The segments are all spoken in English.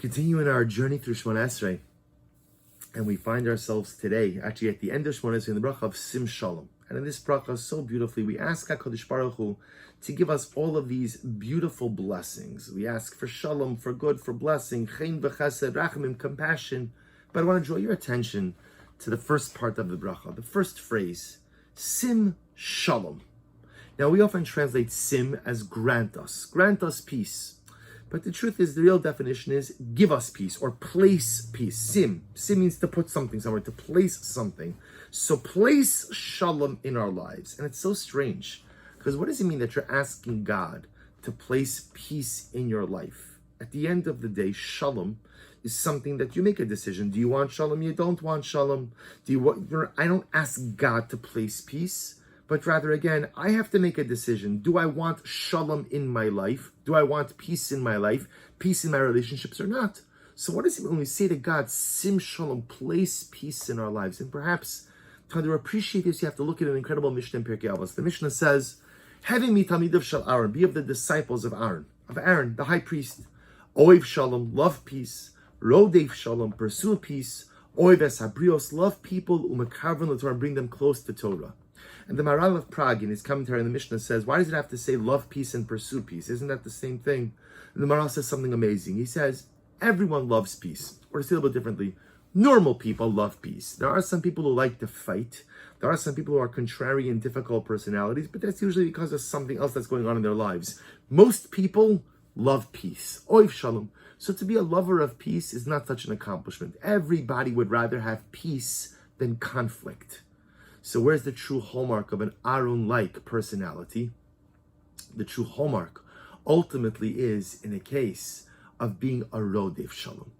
Continuing our journey through Shmona Esrei, and we find ourselves today, actually at the end of Shmona Esrei, in the bracha of Sim Shalom. And in this bracha, so beautifully, we ask HaKadosh Baruch Hu to give us all of these beautiful blessings. We ask for Shalom, for good, for blessing, Chen v'chesed, Rachamim, compassion. But I want to draw your attention to the first part of the bracha, the first phrase, Sim Shalom. Now, we often translate Sim as grant us peace. But the truth is, the real definition is give us peace or place peace. Sim means to put something somewhere, to place something. So place shalom in our lives. And it's so strange, because what does it mean that you're asking God to place peace in your life? At the end of the day, shalom is something that you make a decision. Do you want shalom? You don't want shalom. I don't ask God to place peace. But rather, again, I have to make a decision. Do I want shalom in my life? Do I want peace in my life, peace in my relationships, or not? So what does it mean when we say to God, Sim Shalom, place peace in our lives? And perhaps to appreciate this, you have to look at an incredible Mishnah in Pirkei Avos. The Mishnah says, Having mi talmidav shel Aaron, be of the disciples of Aaron, the high priest. Oiv Shalom, love peace. Rodev Shalom, pursue peace. Oiv es habrios, love people, umekarven l'Torah, bring them close to Torah. And the Maharal of Prague, in his commentary on the Mishnah, says, why does it have to say love peace and pursue peace? Isn't that the same thing? And the Maharal says something amazing. He says, everyone loves peace. Or to say it a little bit differently, normal people love peace. There are some people who like to fight. There are some people who are contrary and difficult personalities, but that's usually because of something else that's going on in their lives. Most people love peace. Oiv Shalom. So to be a lover of peace is not such an accomplishment. Everybody would rather have peace than conflict. So where's the true hallmark of an Arun-Like personality? The true hallmark ultimately is in a case of being a Rodev Shalom.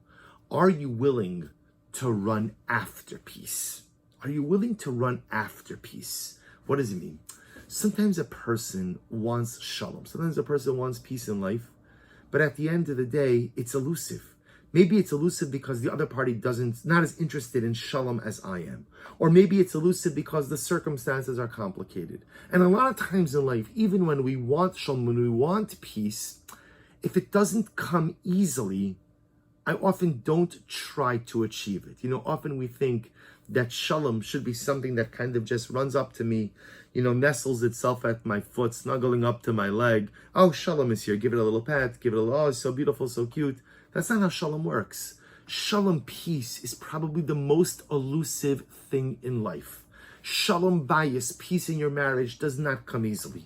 Are you willing to run after peace? Are you willing to run after peace? What does it mean? Sometimes a person wants Shalom. Sometimes a person wants peace in life. But at the end of the day, it's elusive. Maybe it's elusive because the other party not as interested in shalom as I am. Or maybe it's elusive because the circumstances are complicated. And a lot of times in life, even when we want shalom, when we want peace, if it doesn't come easily, I often don't try to achieve it. Often we think that shalom should be something that kind of just runs up to me, nestles itself at my foot, snuggling up to my leg. Oh, shalom is here. Give it a little pat, give it a little, oh, it's so beautiful, so cute. That's not how shalom works. Shalom, peace, is probably the most elusive thing in life. Shalom bias, peace in your marriage, does not come easily.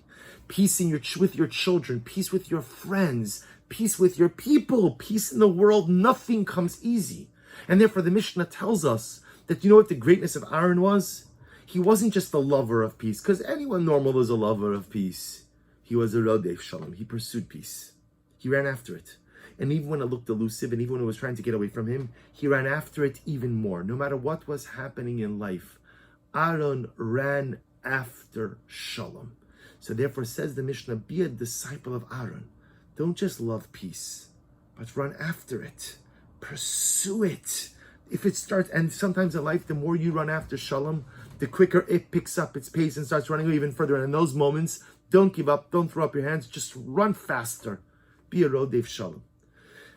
Peace with your children, peace with your friends, peace with your people, peace in the world, nothing comes easy. And therefore the Mishnah tells us that what the greatness of Aaron was? He wasn't just a lover of peace, because anyone normal is a lover of peace. He was a Rodev Shalom. He pursued peace. He ran after it. And even when it looked elusive, and even when it was trying to get away from him, he ran after it even more. No matter what was happening in life, Aaron ran after Shalom. So therefore says the Mishnah, be a disciple of Aaron. Don't just love peace, but run after it. Pursue it. If it starts, and sometimes in life, the more you run after Shalom, the quicker it picks up its pace and starts running even further. And in those moments, don't give up, don't throw up your hands, just run faster. Be a Rodev Shalom.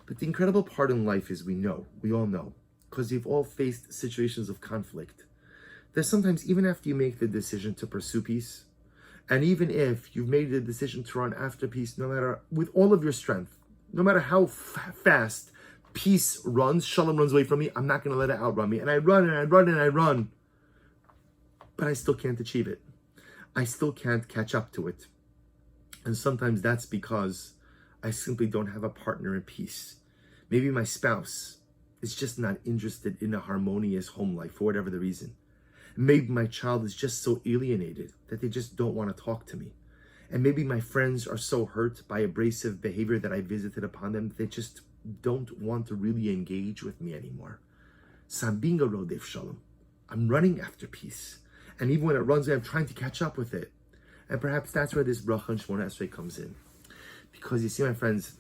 But the incredible part in life is we all know, because we've all faced situations of conflict, that sometimes even after you make the decision to pursue peace, and even if you've made the decision to run after peace, no matter, with all of your strength, no matter how fast peace runs, shalom runs away from me, I'm not going to let it outrun me. And I run and I run and I run, but I still can't achieve it. I still can't catch up to it. And sometimes that's because I simply don't have a partner in peace. Maybe my spouse is just not interested in a harmonious home life for whatever the reason. Maybe my child is just so alienated that they just don't want to talk to me. And maybe my friends are so hurt by abrasive behavior that I visited upon them that they just don't want to really engage with me anymore. So I'm being a Rodev Shalom. I'm running after peace. And even when it runs away, I'm trying to catch up with it. And perhaps that's where this bracha and Shmona Esrei comes in. Because you see, my friends,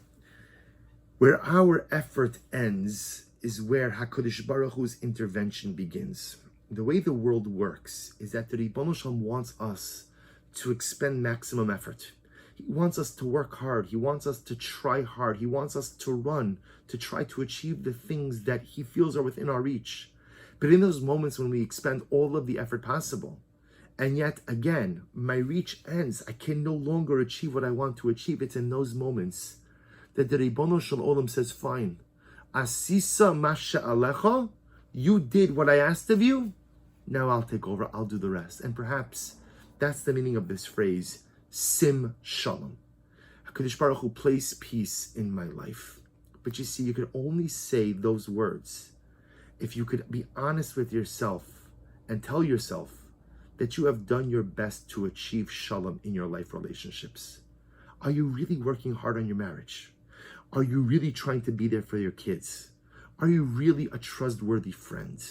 where our effort ends is where HaKadosh Baruch Hu's intervention begins. The way the world works is that the Ribono Shel Olam wants us to expend maximum effort. He wants us to work hard. He wants us to try hard. He wants us to run, to try to achieve the things that he feels are within our reach. But in those moments when we expend all of the effort possible, and yet again, my reach ends, I can no longer achieve what I want to achieve, it's in those moments that the Ribono Shel Olam says, fine, Asisa Masha Alecha, you did what I asked of you, now I'll take over, I'll do the rest. And perhaps that's the meaning of this phrase, Sim Shalom. HaKadosh Baruch Hu, place peace in my life. But you see, you could only say those words if you could be honest with yourself and tell yourself that you have done your best to achieve Shalom in your life relationships. Are you really working hard on your marriage? Are you really trying to be there for your kids? Are you really a trustworthy friend?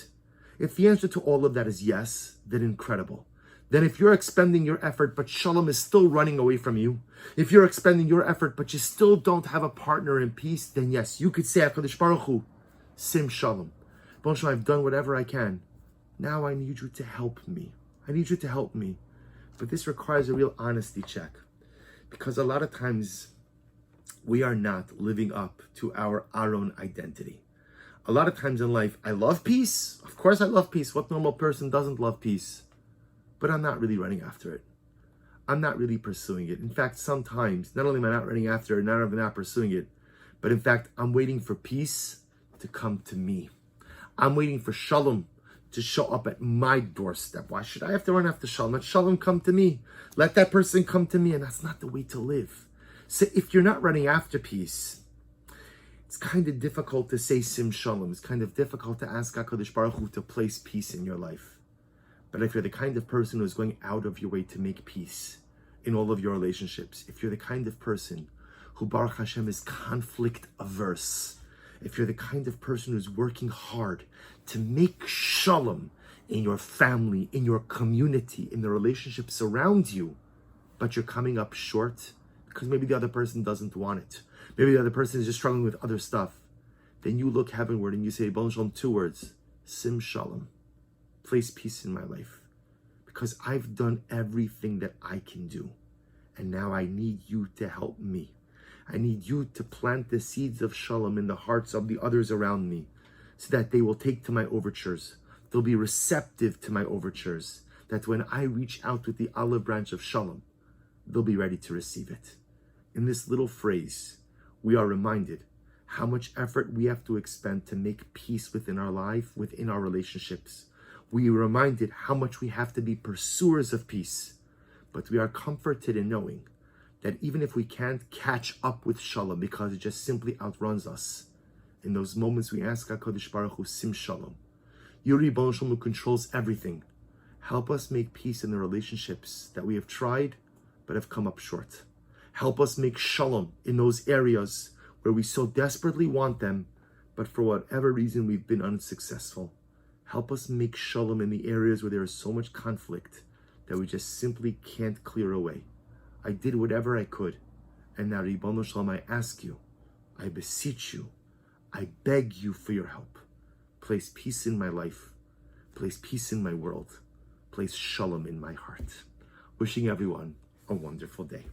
If the answer to all of that is yes, then incredible. Then if you're expending your effort, but Shalom is still running away from you, if you're expending your effort, but you still don't have a partner in peace, then yes, you could say, HaKadosh Baruch Hu, Sim Shalom. Baruch Shalom, I've done whatever I can. Now I need you to help me. I need you to help me. But this requires a real honesty check. Because a lot of times, we are not living up to our own identity. A lot of times in life, I love peace. Of course I love peace. What normal person doesn't love peace? But I'm not really running after it. I'm not really pursuing it. In fact, sometimes, not only am I not running after it, not only am I not pursuing it, but in fact, I'm waiting for peace to come to me. I'm waiting for Shalom to show up at my doorstep. Why should I have to run after Shalom? Let Shalom come to me. Let that person come to me. And that's not the way to live. So if you're not running after peace, it's kind of difficult to say Sim Shalom. It's kind of difficult to ask HaKadosh Baruch Hu to place peace in your life. But if you're the kind of person who's going out of your way to make peace in all of your relationships, if you're the kind of person who, Baruch Hashem, is conflict averse, if you're the kind of person who's working hard to make Shalom in your family, in your community, in the relationships around you, but you're coming up short because maybe the other person doesn't want it, maybe the other person is just struggling with other stuff, then you look heavenward and you say, Baruch Shalom, 2 words, Sim Shalom. Place peace in my life, because I've done everything that I can do, and now I need you to help me. I need you to plant the seeds of Shalom in the hearts of the others around me, so that they will take to my overtures. They'll be receptive to my overtures, that when I reach out with the olive branch of Shalom, they'll be ready to receive it. In this little phrase, we are reminded how much effort we have to expend to make peace within our life, within our relationships. We are reminded how much we have to be pursuers of peace, but we are comforted in knowing that even if we can't catch up with Shalom because it just simply outruns us, in those moments we ask HaKadosh Baruch Hu, Sim Shalom. You, Ribono Shel Olam, who controls everything, help us make peace in the relationships that we have tried but have come up short. Help us make Shalom in those areas where we so desperately want them, but for whatever reason we've been unsuccessful. Help us make Shalom in the areas where there is so much conflict that we just simply can't clear away. I did whatever I could, and now, Ribono Shel Olam, I ask you, I beseech you, I beg you for your help. Place peace in my life. Place peace in my world. Place Shalom in my heart. Wishing everyone a wonderful day.